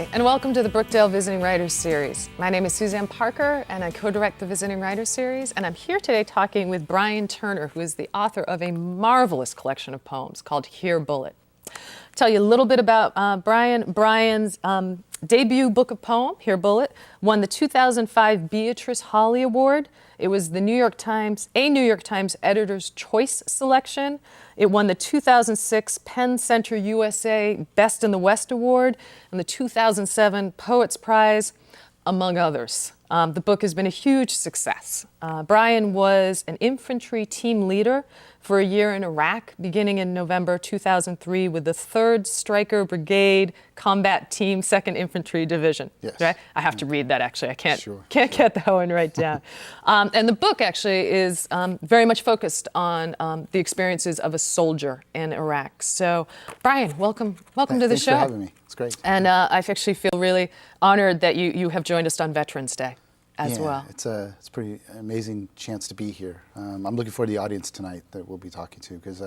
Hi, and welcome to the Brookdale Visiting Writers Series. My name is Suzanne Parker, and I co-direct the Visiting Writers Series, and I'm here today talking with Brian Turner, who is the author of a marvelous collection of poems called Here Bullet. I'll tell you a little bit about Brian. Brian's debut book of poem, Here Bullet, won the 2005 Beatrice Hawley Award. It was the New York Times Editor's Choice selection. It won the 2006 Penn Center USA Best in the West Award and the 2007 Poets Prize, among others. The book has been a huge success. Brian was an infantry team leader for a year in Iraq, beginning in November 2003 with the 3rd Stryker Brigade Combat Team, 2nd Infantry Division. Yes. Right? I have to read that, actually. I can't Sure. get that one right down. And the book actually is very much focused on the experiences of a soldier in Iraq. So, Brian, welcome to the Thanks show. for having me. It's great. And I actually feel really honored that you have joined us on Veterans Day as well. It's a pretty amazing chance to be here. I'm looking forward to the audience tonight that we'll be talking to, because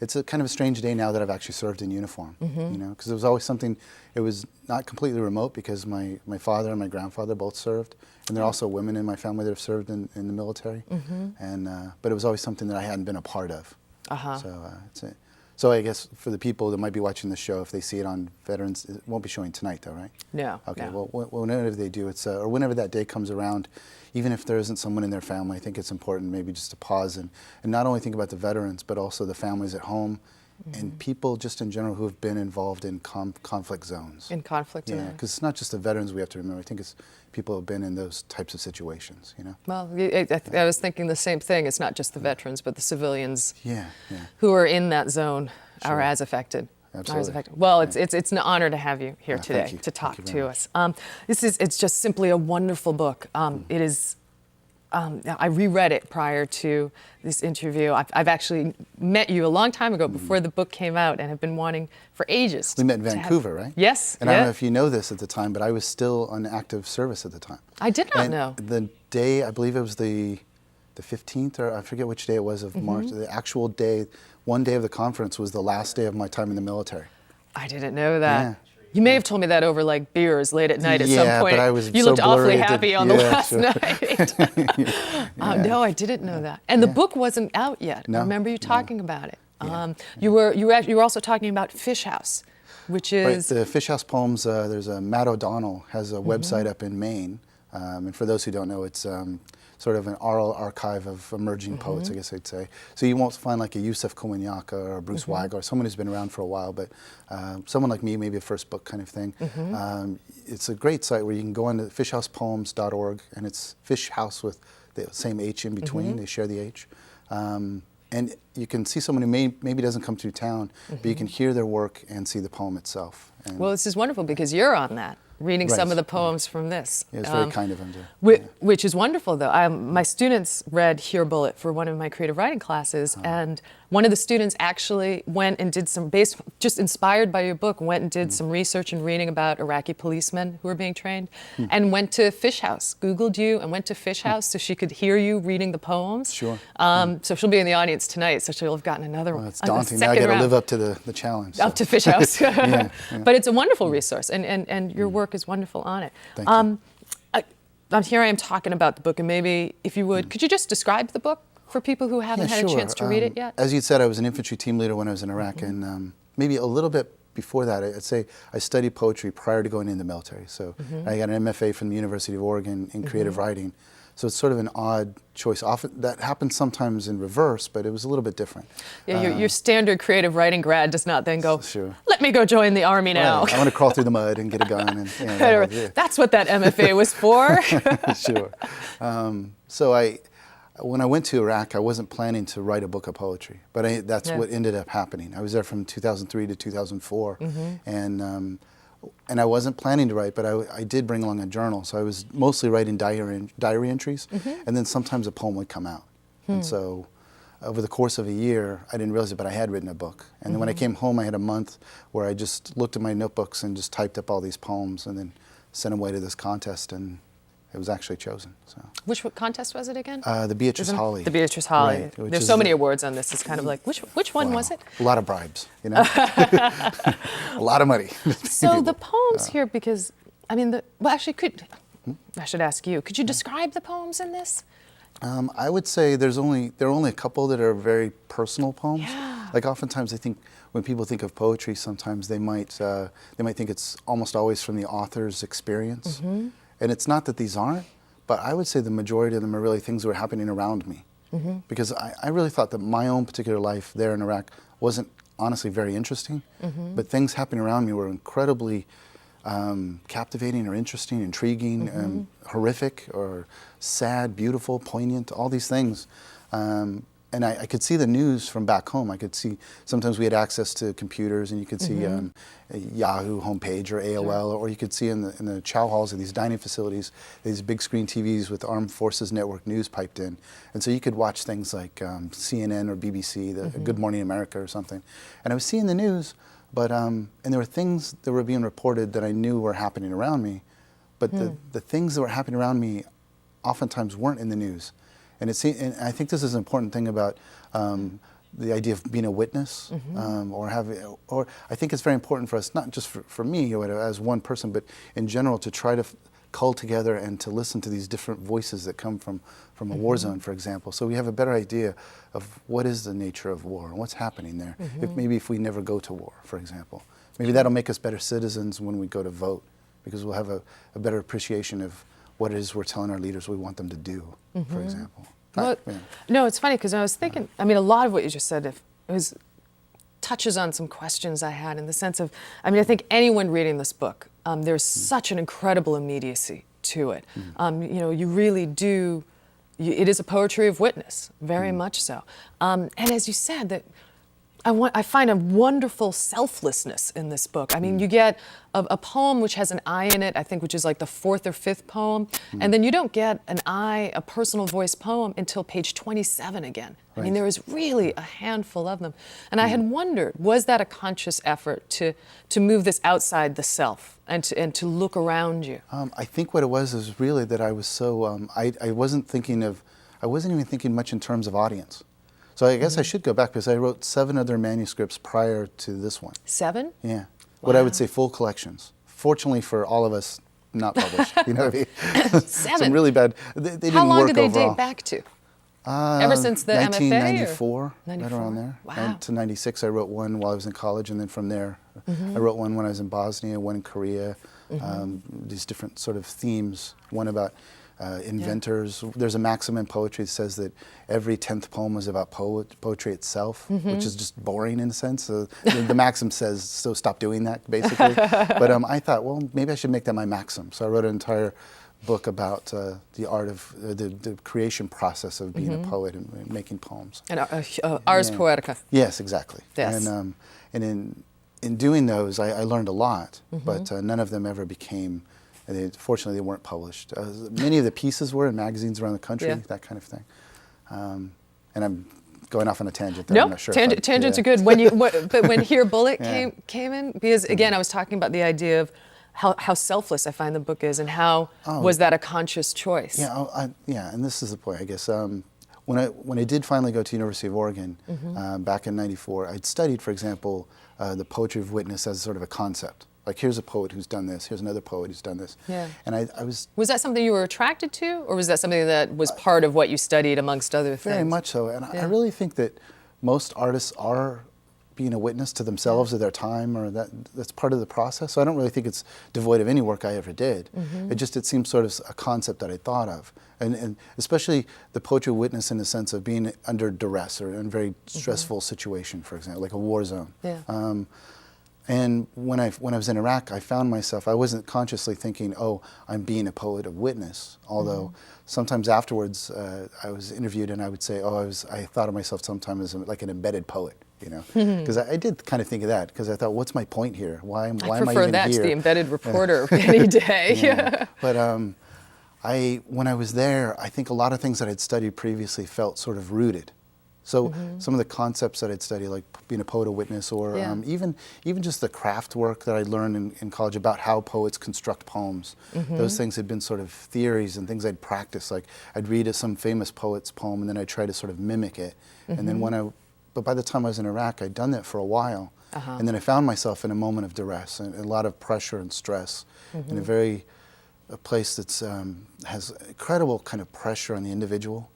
it's a kind of a strange day now that I've actually served in uniform. Mm-hmm. You know, because it was always something. It was not completely remote because my father and my grandfather both served, and there are also women in my family that have served in the military. Mm-hmm. And but it was always something that I hadn't been a part of. So So I guess for the people that might be watching the show, if they see it on Veterans, it won't be showing tonight though, right? No. Okay, no. well, whenever they do, or whenever that day comes around, even if there isn't someone in their family, I think it's important maybe just to pause and not only think about the veterans, but also the families at home, mm-hmm. and people just in general who have been involved in conflict zones. In conflict zones. Yeah, because it's not just the veterans we have to remember. I think it's people who have been in those types of situations, you know? Well, I was thinking the same thing. It's not just the veterans, but the civilians who are in that zone are as affected. Absolutely. Well, it's an honor to have you here today to talk to us. It's just simply a wonderful book. It is. I reread it prior to this interview. I've actually met you a long time ago, before the book came out, and have been wanting for ages. We met in Vancouver, right? Yes. And I don't know if you know this at the time, but I was still on active service at the time. I did not know. The day, I believe it was the 15th, or I forget which day it was of March. The actual day, one day of the conference was the last day of my time in the military. I didn't know that. Yeah. You may have told me that over like beers late at night at some point. But I was you so looked awfully blurry happy on the last sure. night. No, I didn't know that. And the book wasn't out yet. No, I remember you talking about it. Yeah. You were also talking about Fish House, which is right, the Fish House poems. There's a Matt O'Donnell has a website up in Maine, and for those who don't know, it's sort of an oral archive of emerging poets, I guess I'd say. So you won't find like a Yusef Kouaniaka or Bruce Weigel, someone who's been around for a while, but someone like me, maybe a first book kind of thing. It's a great site where you can go on to fishhousepoems.org, and it's Fish House with the same H in between. They share the H. And you can see someone who maybe doesn't come through town, but you can hear their work and see the poem itself. And well, this is wonderful because you're on that, reading some of the poems from this. Yeah, it's very kind of him to. Which is wonderful, though. My students read Here Bullet for one of my creative writing classes, and one of the students actually went and did some, just inspired by your book, went and did some research and reading about Iraqi policemen who were being trained, and went to Fish House, Googled you, and went to Fish House so she could hear you reading the poems. Sure. So she'll be in the audience tonight, so she'll have gotten another one. Well, it's daunting. Now I got to live up to the challenge. So. Up to Fish House. Yeah. But it's a wonderful resource, and your work is wonderful on it. Thank you. Here I am talking about the book, and maybe if you would, could you just describe the book for people who haven't had a chance to read it yet? As you said, I was an infantry team leader when I was in Iraq, and maybe a little bit before that, I'd say I studied poetry prior to going in the military. So I got an MFA from the University of Oregon in creative writing. So it's sort of an odd choice. Often that happens sometimes in reverse, but it was a little bit different. Yeah, your standard creative writing grad does not then go, sure. Let me go join the Army now. Right. I want to crawl through the mud and get a gun. And, that's what that MFA was for. Sure. So when I went to Iraq, I wasn't planning to write a book of poetry, but that's what ended up happening. I was there from 2003 to 2004, and I wasn't planning to write, but I did bring along a journal, so I was mostly writing diary entries, and then sometimes a poem would come out. And so over the course of a year, I didn't realize it, but I had written a book. And then when I came home, I had a month where I just looked at my notebooks and just typed up all these poems and then sent them away to this contest, and it was actually chosen. So Which contest was it again? the Beatrice Hawley. The Beatrice Hawley. Right, which There's is so many awards on this. It's kind of like, which one was it? A lot of bribes, you know, a lot of money. So the poems here, because, I mean, well, actually, I should ask you, could you describe the poems in this? I would say there are only a couple that are very personal poems. Yeah. Like oftentimes I think when people think of poetry, sometimes they might think it's almost always from the author's experience. Mm-hmm. And it's not that these aren't, but I would say the majority of them are really things that were happening around me. Mm-hmm. Because I really thought that my own particular life there in Iraq wasn't honestly very interesting, mm-hmm. but things happening around me were incredibly captivating or interesting, intriguing, mm-hmm. Horrific or sad, beautiful, poignant, all these things. And I could see the news from back home. I could see, sometimes we had access to computers and you could see mm-hmm. a Yahoo homepage or AOL, or you could see in the chow halls of these dining facilities, these big screen TVs with Armed Forces Network news piped in. And so you could watch things like CNN or BBC, mm-hmm. Good Morning America or something. And I was seeing the news, but and there were things that were being reported that I knew were happening around me, but the things that were happening around me oftentimes weren't in the news. And I think this is an important thing about the idea of being a witness, mm-hmm. or I think it's very important for us, not just for me or as one person, but in general, to try to cull together and to listen to these different voices that come from a mm-hmm. war zone, for example. So we have a better idea of what is the nature of war and what's happening there. Mm-hmm. If we never go to war, for example. Maybe that'll make us better citizens when we go to vote, because we'll have a better appreciation of what it is we're telling our leaders we want them to do, mm-hmm. for example. Well, no, it's funny because I was thinking, I mean, a lot of what you just said touches on some questions I had, in the sense of, I mean, I think anyone reading this book, there's such an incredible immediacy to it. You know, you really do, it is a poetry of witness, very much so. And as you said, that I find a wonderful selflessness in this book. I mean, you get a poem which has an I in it, I think, which is like the fourth or fifth poem, and then you don't get an I, a personal voice poem, until page 27 again. I mean, there is really a handful of them. And I had wondered, was that a conscious effort to move this outside the self and to look around you? I think what it was is really that I was so, I wasn't even thinking much in terms of audience. So I guess I should go back, because I wrote 7 other manuscripts prior to this one. 7? Yeah. Wow. What I would say full collections. Fortunately for all of us, not published. You know what I mean? 7? Some really bad, they didn't work overall. How long did they date back to? Ever since the 1994, MFA? right around there. Wow. And to 96, I wrote one while I was in college, and then from there, I wrote one when I was in Bosnia, one in Korea, these different sort of themes, one about inventors. Yeah. There's a maxim in poetry that says that every 10th poem is about poetry itself, which is just boring in a sense. So the maxim says, so stop doing that, basically. But I thought, well, maybe I should make that my maxim. So I wrote an entire book about the art of the creation process of being a poet and making poems. And Ars Poetica. Yes, exactly. Yes. And in doing those, I learned a lot, but none of them ever became. Fortunately, they weren't published. Many of the pieces were in magazines around the country, that kind of thing. And I'm going off on a tangent there. I'm not sure. Tangents are good. But when Here Bullet came in, because again, I was talking about the idea of how selfless I find the book is, and how was that a conscious choice? Yeah, and this is the point, I guess. When I did finally go to University of Oregon back in '94, I'd studied, for example, the poetry of witness as sort of a concept. Like, here's a poet who's done this, here's another poet who's done this. Yeah. And I was... Was that something you were attracted to, or was that something that was part of what you studied amongst other things? Very much so. And I really think that most artists are being a witness to themselves or their time, or that's part of the process. So I don't really think it's devoid of any work I ever did. It seems sort of a concept that I thought of. And especially the poetry of witness in the sense of being under duress or in a very stressful situation, for example, like a war zone. Yeah. And when I was in Iraq, I found myself, I wasn't consciously thinking, oh, I'm being a poet of witness. Although sometimes afterwards, I was interviewed and I would say, oh, I thought of myself sometimes as like an embedded poet, you know? Because I did kind of think of that, because I thought, what's my point here? Why am I even here? I prefer that to the embedded reporter any day. But when I was there, I think a lot of things that I'd studied previously felt sort of rooted. So some of the concepts that I'd study, like being a poet, a witness, or even just the craft work that I learned in college about how poets construct poems. Those things had been sort of theories and things I'd practiced. Like I'd read some famous poet's poem and then I'd try to sort of mimic it. And then but by the time I was in Iraq, I'd done that for a while. And then I found myself in a moment of duress and a lot of pressure and stress in a place that's has incredible kind of pressure on the individual.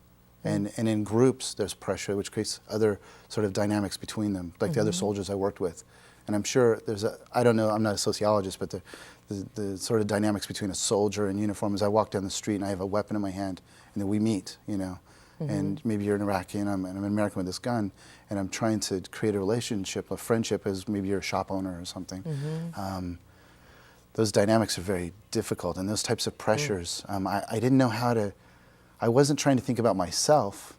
And in groups, there's pressure, which creates other sort of dynamics between them, like the other soldiers I worked with. And I'm sure there's I don't know, I'm not a sociologist, but the sort of dynamics between a soldier in uniform as I walk down the street and I have a weapon in my hand, and then we meet, you know. And maybe you're an Iraqi and I'm an American with this gun, and I'm trying to create a relationship, a friendship, as maybe you're a shop owner or something. Those dynamics are very difficult, and those types of pressures, I didn't know how to, I wasn't trying to think about myself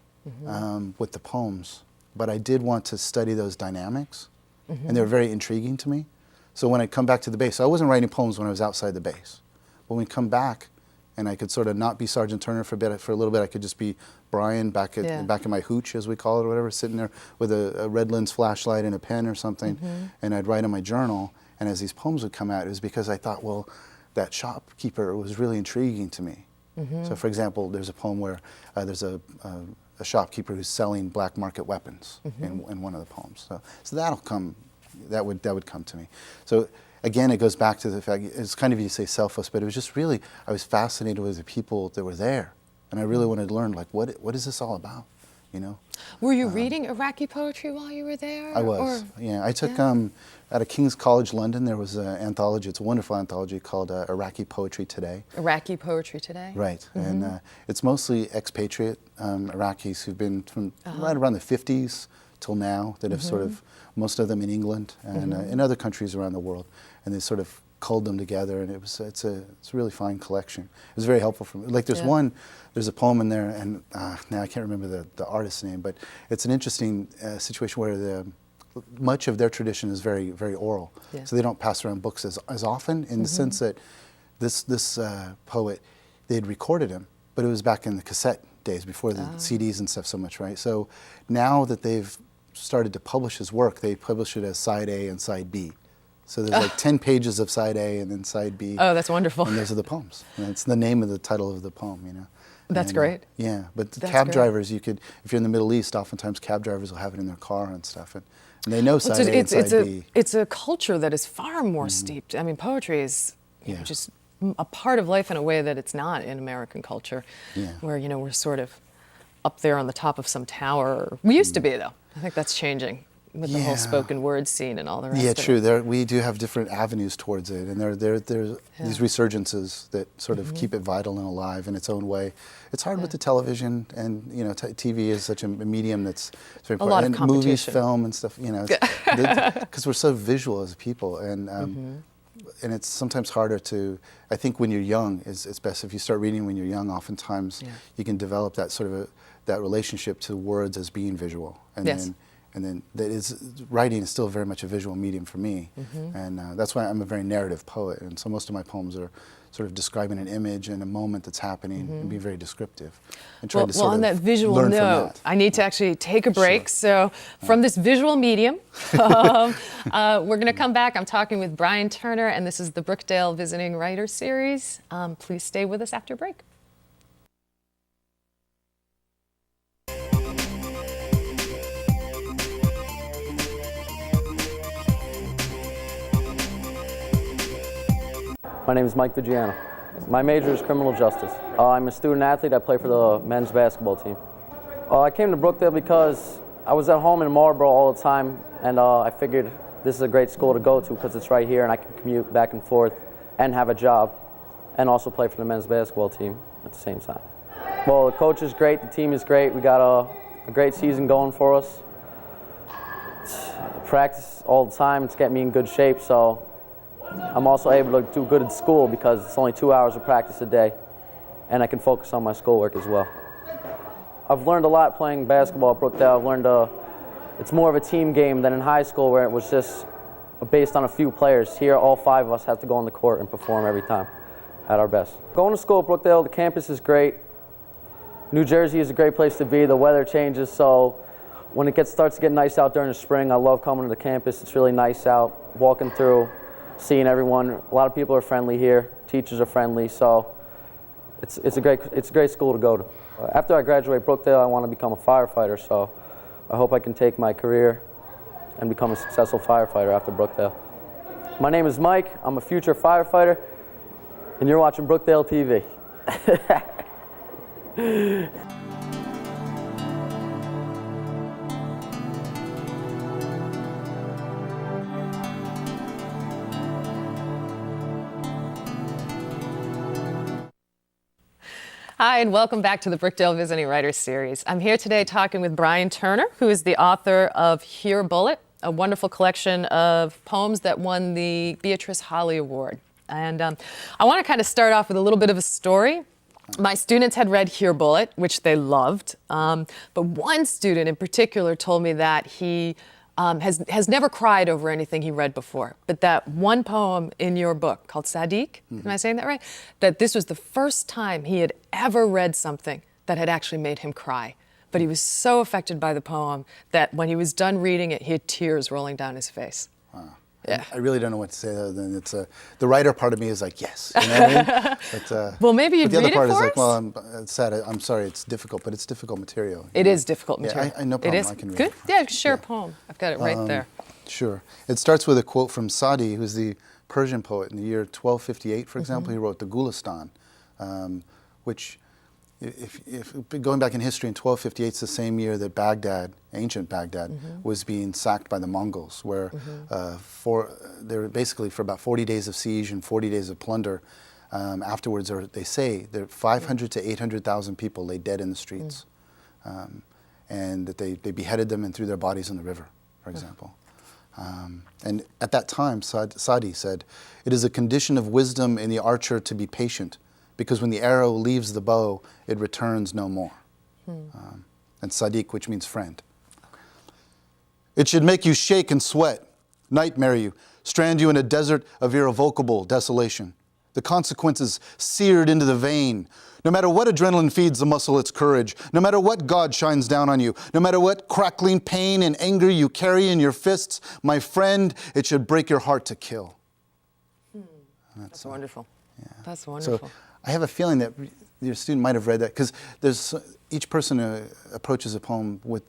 with the poems, but I did want to study those dynamics, and they were very intriguing to me. So when I come back to the base, I wasn't writing poems when I was outside the base, but when we come back, and I could sort of not be Sergeant Turner for a little bit, I could just be Brian back in my hooch, as we call it, or whatever, sitting there with a red lens flashlight and a pen or something, and I'd write in my journal. And as these poems would come out, it was because I thought, well, that shopkeeper was really intriguing to me. So, for example, there's a poem where there's a shopkeeper who's selling black market weapons in one of the poems. So that'll come, that would come to me. So again, it goes back to the fact, it's kind of, you say selfless, but it was just really, I was fascinated with the people that were there. And I really wanted to learn, like, what is this all about, you know? Were you reading Iraqi poetry while you were there? I was, yeah. I took, out of King's College London, there was an anthology, it's a wonderful anthology called Iraqi Poetry Today. Iraqi Poetry Today? Right, and it's mostly expatriate Iraqis who've been from right around the 50s till now, that have sort of, most of them in England and in other countries around the world, and they sort of culled them together, and it's a really fine collection. It was very helpful for me. Like there's a poem in there, and now I can't remember the artist's name, but it's an interesting situation where much of their tradition is very, very oral. So they don't pass around books as often, in the sense that this poet, they had recorded him, but it was back in the cassette days, before the CDs and stuff so much, right? So now that they've started to publish his work, they publish it as side A and side B. So there's like 10 pages of side A and then side B. Oh, that's wonderful. And those are the poems. And it's the name of the title of the poem, you know. That's great. Yeah, but the cab drivers, if you're in the Middle East, oftentimes cab drivers will have it in their car and stuff. And they know side A and side B. It's a culture that is far more steeped. I mean, poetry is just a part of life in a way that it's not in American culture, where, you know, we're sort of up there on the top of some tower. We used to be, though. I think that's changing with the whole spoken word scene and all the rest of it. Yeah, true. We do have different avenues towards it, and there's these resurgences that sort of keep it vital and alive in its own way. It's hard with the television, and you know, TV is such a medium that's very important. A lot of competition. Movies, film, and stuff. You know, because we're so visual as people, and it's sometimes harder to. I think when you're young, it's best if you start reading when you're young. Oftentimes, you can develop that sort of that relationship to words as being visual, and then writing is still very much a visual medium for me, and that's why I'm a very narrative poet, and so most of my poems are sort of describing an image and a moment that's happening and being very descriptive. And trying to sort on of that visual learn note, I need to actually take a break. Sure. So from this visual medium, we're going to come back. I'm talking with Brian Turner, and this is the Brookdale Visiting Writer Series. Please stay with us after break. My name is Mike Vigiano. My major is criminal justice. I'm a student athlete. I play for the men's basketball team. I came to Brookdale because I was at home in Marlboro all the time, and I figured this is a great school to go to because it's right here and I can commute back and forth and have a job and also play for the men's basketball team at the same time. Well, the coach is great, the team is great. We got a great season going for us. Practice all the time. It's getting me in good shape, so I'm also able to do good at school because it's only 2 hours of practice a day, and I can focus on my schoolwork as well. I've learned a lot playing basketball at Brookdale. I've learned it's more of a team game than in high school where it was just based on a few players. Here, all 5 of us have to go on the court and perform every time at our best. Going to school at Brookdale, the campus is great. New Jersey is a great place to be. The weather changes, so when it starts to get nice out during the spring, I love coming to the campus. It's really nice out, walking through, seeing everyone. A lot of people are friendly here. Teachers are friendly, so it's a great school to go to. After I graduate Brookdale, I want to become a firefighter, so I hope I can take my career and become a successful firefighter after Brookdale. My name is Mike. I'm a future firefighter, and you're watching Brookdale TV. Hi, and welcome back to the Brookdale Visiting Writers Series. I'm here today talking with Brian Turner, who is the author of Here Bullet, a wonderful collection of poems that won the Beatrice Holly Award. And I want to kind of start off with a little bit of a story. My students had read Here Bullet, which they loved, but one student in particular told me that he has never cried over anything he read before, but that one poem in your book called Sadiq, am I saying that right? That this was the first time he had ever read something that had actually made him cry. But he was so affected by the poem that when he was done reading it, he had tears rolling down his face. Wow. Yeah. I really don't know what to say other than it's the writer part of me is like, yes. You know what I mean? But, well, maybe you'd but the read other it part for is us? like, well, I'm sad. I'm sorry. It's difficult, but it's difficult material. It is difficult material. Yeah, no problem. It is. I can read Good. it. Yeah, share a poem. I've got it right there. Sure. It starts with a quote from Sadi, who's the Persian poet. In the year 1258, for example, he wrote the Gulistan, which, if going back in history, in 1258, it's the same year that Baghdad, ancient Baghdad, was being sacked by the Mongols, where they were basically for about 40 days of siege and 40 days of plunder. Afterwards, or they say that 500 to 800,000 people lay dead in the streets, and that they beheaded them and threw their bodies in the river, for example. And at that time, Sadi said, "It is a condition of wisdom in the archer to be patient, because when the arrow leaves the bow, it returns no more." And Sadiq, which means friend. "It should make you shake and sweat, nightmare you, strand you in a desert of irrevocable desolation. The consequences seared into the vein. No matter what adrenaline feeds the muscle its courage, no matter what God shines down on you, no matter what crackling pain and anger you carry in your fists, my friend, it should break your heart to kill." That's wonderful. Yeah. That's wonderful. So I have a feeling that your student might have read that, because each person approaches a poem with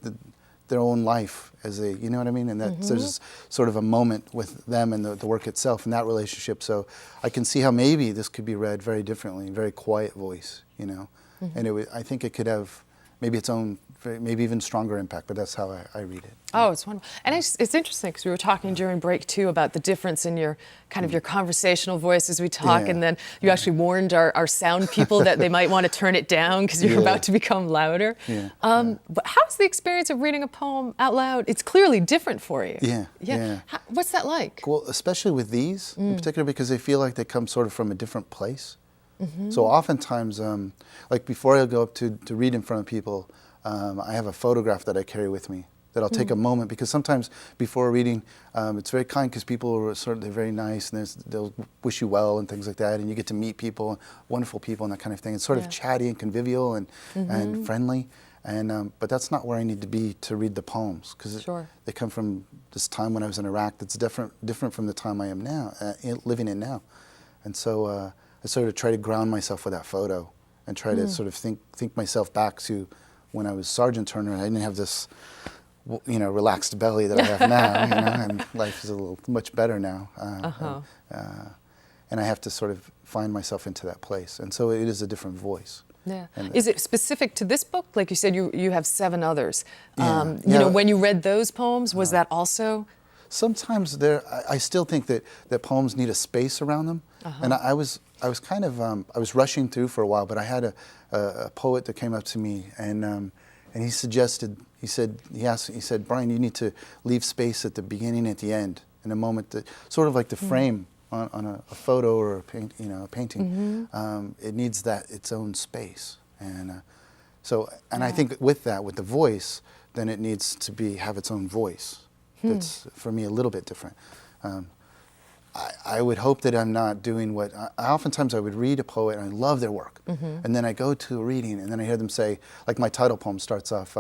their own life as you know what I mean? And that there's sort of a moment with them and the work itself and that relationship. So I can see how maybe this could be read very differently, very quiet voice, you know? And I think it could have maybe its own, maybe even stronger impact, but that's how I read it. Oh, it's wonderful. And it's interesting because we were talking during break too about the difference in your kind of your conversational voice as we talk, and then you actually warned our sound people that they might want to turn it down because you're about to become louder. But how's the experience of reading a poem out loud? It's clearly different for you. Yeah. What's that like? Well, especially with these in particular, because they feel like they come sort of from a different place. So oftentimes, like before I go up to read in front of people, I have a photograph that I carry with me that I'll take a moment, because sometimes before reading, it's very kind because people are they're very nice and they'll wish you well and things like that, and you get to meet people, wonderful people and that kind of thing. It's sort of chatty and convivial and friendly, and but that's not where I need to be to read the poems, because they come from this time when I was in Iraq that's different from the time I am now, living in now. And so I sort of try to ground myself with that photo and try to sort of think myself back to when I was Sergeant Turner and I didn't have this, you know, relaxed belly that I have now, you know, and life is a little much better now. And I have to sort of find myself into that place. And so it is a different voice. Yeah. Is it specific to this book? Like you said, you have 7 others. Yeah. You know, when you read those poems, was that also? Sometimes I still think that poems need a space around them. And I was kind of, I was rushing through for a while, but I had a poet that came up to me and he suggested, he said, "Brian, you need to leave space at the beginning and at the end, in a moment that, sort of like the frame on a photo or a painting, it needs its own space." And I think with the voice, then it needs to have its own voice. That's, for me, a little bit different. I would hope that I'm not doing what, oftentimes I would read a poet and I love their work. And then I go to a reading and then I hear them say, like my title poem starts off,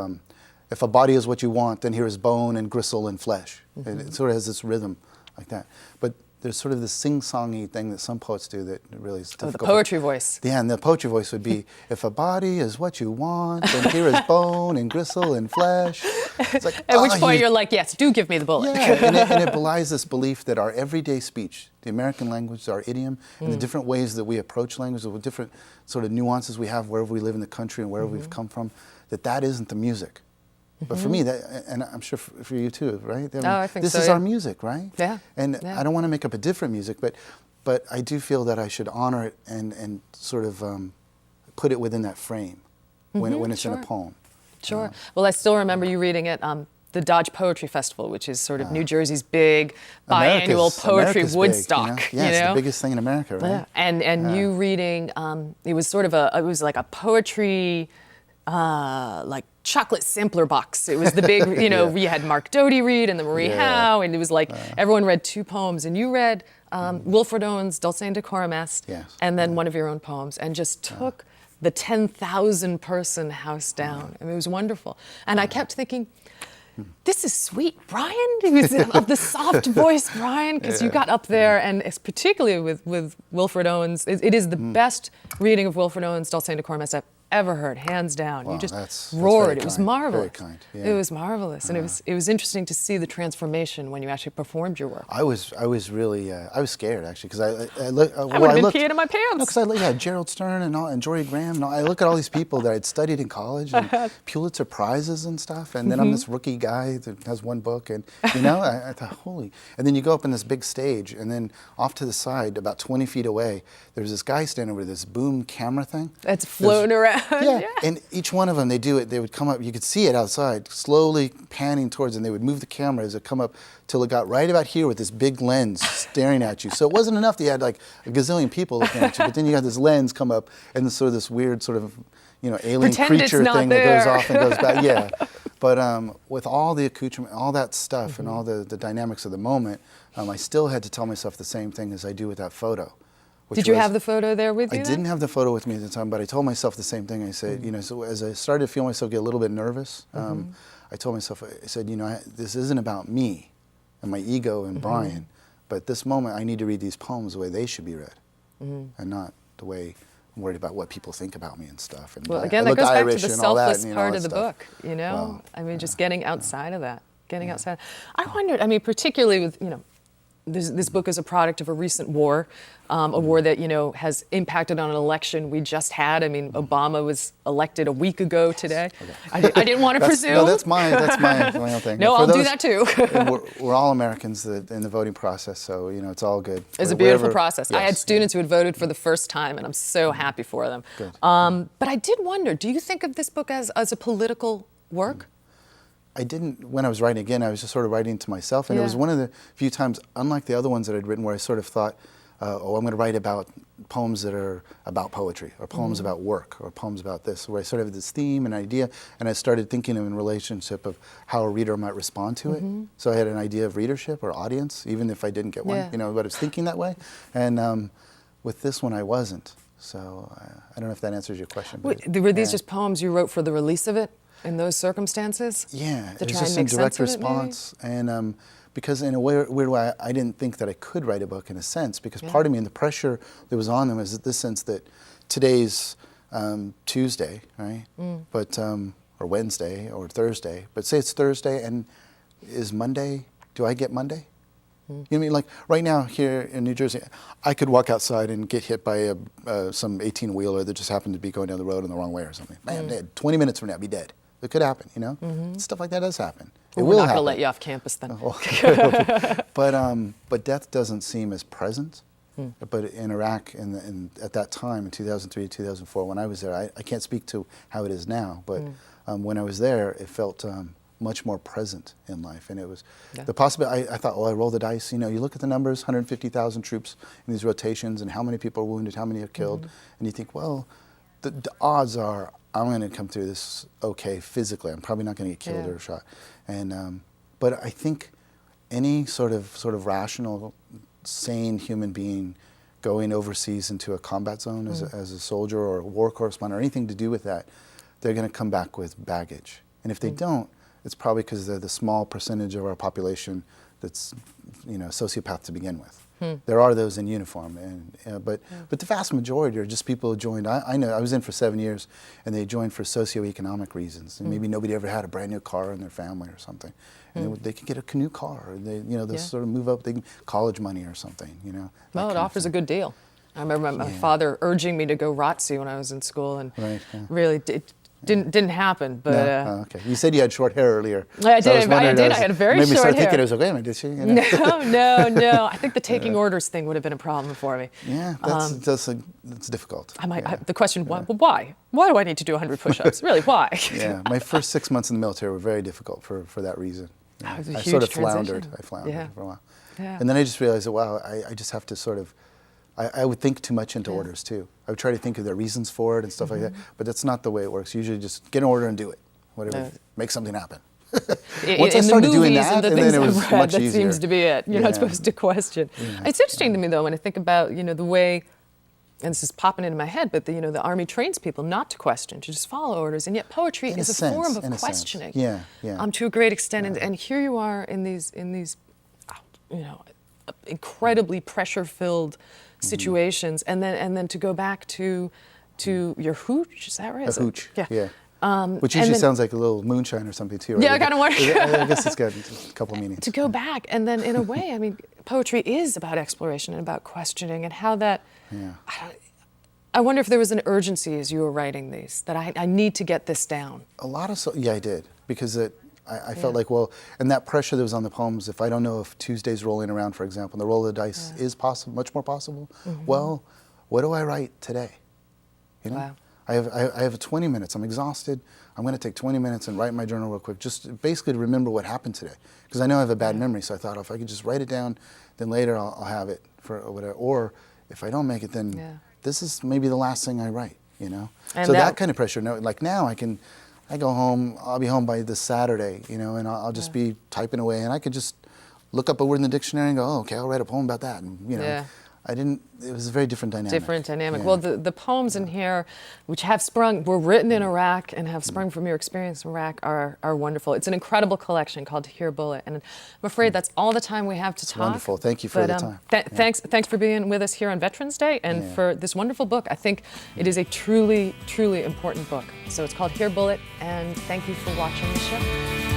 if a body is what you want, then here is bone and gristle and flesh. It sort of has this rhythm like that. But there's sort of this sing-songy thing that some poets do that really is difficult. Oh, the poetry voice. Yeah, and the poetry voice would be, if a body is what you want, then here is bone and gristle and flesh. It's like, At which point you're like, yes, do give me the bullet. Yeah, and it belies this belief that our everyday speech, the American language, our idiom, and the different ways that we approach language, the different sort of nuances we have wherever we live in the country and wherever we've come from, that isn't the music. But for me, and I'm sure for you too, right? I mean, I think this so, is yeah. our music, right? Yeah. And Yeah. I don't want to make up a different music, but I do feel that I should honor it and sort of put it within that frame when it's in a sure. poem. Sure. Well, I still remember you reading it. The Dodge Poetry Festival, which is sort of New Jersey's big biannual poetry America's Woodstock. Big, Yeah, it's the biggest thing in America, right? Yeah. And you reading, it was sort of it was like a poetry, like chocolate sampler box. It was the big, you had Mark Doty read and the Marie Howe, and it was like everyone read 2 poems, and you read Wilfred Owen's Dulce and Decorum Est, Yes. and then one of your own poems, and just took the 10,000 person house down. I mean, it was wonderful. And I kept thinking, this is sweet, Brian. It was of the soft voice, Brian, because you got up there, and it's particularly with Wilfred Owen's. It is the best reading of Wilfred Owen's Dulce and Decorum Est I've ever heard, hands down. Wow, you just that's roared. very It was kind, marvelous. very kind, yeah. It was marvelous, and it was interesting to see the transformation when you actually performed your work. I was really I was scared actually because I looked. I would have been peeing in my pants. Because I Gerald Stern and Jory Graham. And I look at all these people that I'd studied in college and Pulitzer Prizes and stuff, and then I'm this rookie guy that has 1 book, and I thought, holy. And then you go up in this big stage, and then off to the side, about 20 feet away, there's this guy standing with this boom camera thing. That's floating around. Yeah, and each one of them, they would come up, you could see it outside, slowly panning towards, and they would move the camera as it come up till it got right about here with this big lens staring at you. So it wasn't enough that you had like a gazillion people looking at you, but then you got this lens come up and this weird sort of, alien Pretend creature it's not thing there. that goes off and goes back. Yeah, but with all the accoutrement, all that stuff and all the dynamics of the moment, I still had to tell myself the same thing as I do with that photo. Did you have the photo there with you? I didn't have the photo with me at the time, but I told myself the same thing. I said, so as I started to feel myself get a little bit nervous, I told myself, I said, this isn't about me and my ego and Brian, but at this moment I need to read these poems the way they should be read, and not the way I'm worried about what people think about me and stuff. And Well, I again, that look goes back to Irish the and all that, selfless and, part all of the that stuff. book, Well, I mean, just getting outside of that, outside. I wondered, I mean, particularly with, this book is a product of a recent war, a war that, has impacted on an election we just had. I mean, Obama was elected a week ago today. Okay. I didn't want to presume. No, that's my own thing. No, I'll do that too. we're all Americans in the voting process, so it's all good. It's a beautiful Wherever- process. I yes, had students who had voted for the first time, and I'm so happy for them. Good. But I did wonder, do you think of this book as a political work? I didn't, when I was writing again, I was just sort of writing to myself, and it was one of the few times, unlike the other ones that I'd written, where I sort of thought, I'm going to write about poems that are about poetry, or poems about work, or poems about this, where I sort of had this theme and idea, and I started thinking in relationship of how a reader might respond to it. So I had an idea of readership or audience, even if I didn't get one, but I was thinking that way. And with this one, I wasn't. So I don't know if that answers your question. Wait, were these just poems you wrote for the release of it? In those circumstances? Yeah, to it was try just and in make direct sense of it, maybe? response, and because in a weird way, I didn't think that I could write a book in a sense, because part of me and the pressure that was on them was this sense that today's Tuesday, right? But or Wednesday or Thursday, but say it's Thursday, and is Monday? Do I get Monday? You know what I mean? Like right now here in New Jersey, I could walk outside and get hit by some 18-wheeler that just happened to be going down the road in the wrong way or something. Man, I'm dead. 20 minutes from now, I'd be dead. It could happen, Stuff like that does happen. It We're will not happen. going to let you off campus then. But death doesn't seem as present. But in Iraq, at that time, in 2003, 2004, when I was there, I can't speak to how it is now, but when I was there, it felt much more present in life. And it was the possibility, I thought, I roll the dice. You look at the numbers, 150,000 troops in these rotations, and how many people are wounded, how many are killed, and you think, well, the odds are I'm going to come through this okay physically. I'm probably not going to get killed or shot. And but I think any sort of rational, sane human being going overseas into a combat zone as a soldier or a war correspondent or anything to do with that, they're going to come back with baggage. And if they don't, it's probably because they're the small percentage of our population that's, sociopath to begin with. There are those in uniform, but the vast majority are just people who joined. I know I was in for 7 years, and they joined for socioeconomic reasons. And maybe nobody ever had a brand new car in their family or something, and they can get a new car. Or they sort of move up, they can college money or something. Well, it offers a good deal. I remember my father urging me to go ROTC when I was in school, and really didn't happen. But no? Okay. You said you had short hair earlier. I did. I had very short hair. Made me start thinking, I was like, wait a minute, did she? No. I think the taking orders thing would have been a problem for me. Yeah, that's difficult. The question, why? Well, why? Why do I need to do 100 push-ups? Really, why? Yeah, my first 6 months in the military were very difficult for that reason. That was a I huge sort of transition. floundered. I floundered for a while. Yeah. And then I just realized that, wow, I just have to sort of, I would think too much into orders too. I would try to think of the reasons for it and stuff like that, but that's not the way it works. Usually just get an order and do it. Whatever, make something happen. Once I started doing that, and then it was much that easier. Seems to be it. You're not supposed to question. Yeah. It's interesting to me though when I think about the way, and this is popping into my head, but the Army trains people not to question, to just follow orders, and yet poetry is a form of questioning. Yeah. To a great extent, and here you are in these incredibly pressure-filled situations, and then to go back to your hooch, is that right? A hooch, yeah. Which usually sounds like a little moonshine or something too, right? Yeah, I kind of wonder. I guess it's got a couple meanings. To go back, and then in a way, I mean, poetry is about exploration and about questioning, and how that. Yeah. I wonder if there was an urgency as you were writing these, that I need to get this down. I did, because I felt like, well, and that pressure that was on the poems, if I don't know if Tuesday's rolling around, for example, and the roll of the dice is possible, much more possible, well, what do I write today? Wow. I have 20 minutes. I'm exhausted. I'm going to take 20 minutes and write in my journal real quick, just basically to remember what happened today. Because I know I have a bad memory, so I thought if I could just write it down, then later I'll have it for whatever. Or if I don't make it, then this is maybe the last thing I write, And so that kind of pressure. Like now I go home, I'll be home by this Saturday, and I'll just be typing away, and I could just look up a word in the dictionary and go, oh, okay, I'll write a poem about that. And, it was a very different dynamic. Different dynamic. Yeah. Well, the poems in here, which were written in Iraq and have sprung from your experience in Iraq, are wonderful. It's an incredible collection called Here Bullet, and I'm afraid that's all the time we have to talk. Wonderful. Thank you for the time. Thanks for being with us here on Veterans Day, and for this wonderful book. I think it is a truly, truly important book. So it's called Here Bullet, and thank you for watching the show.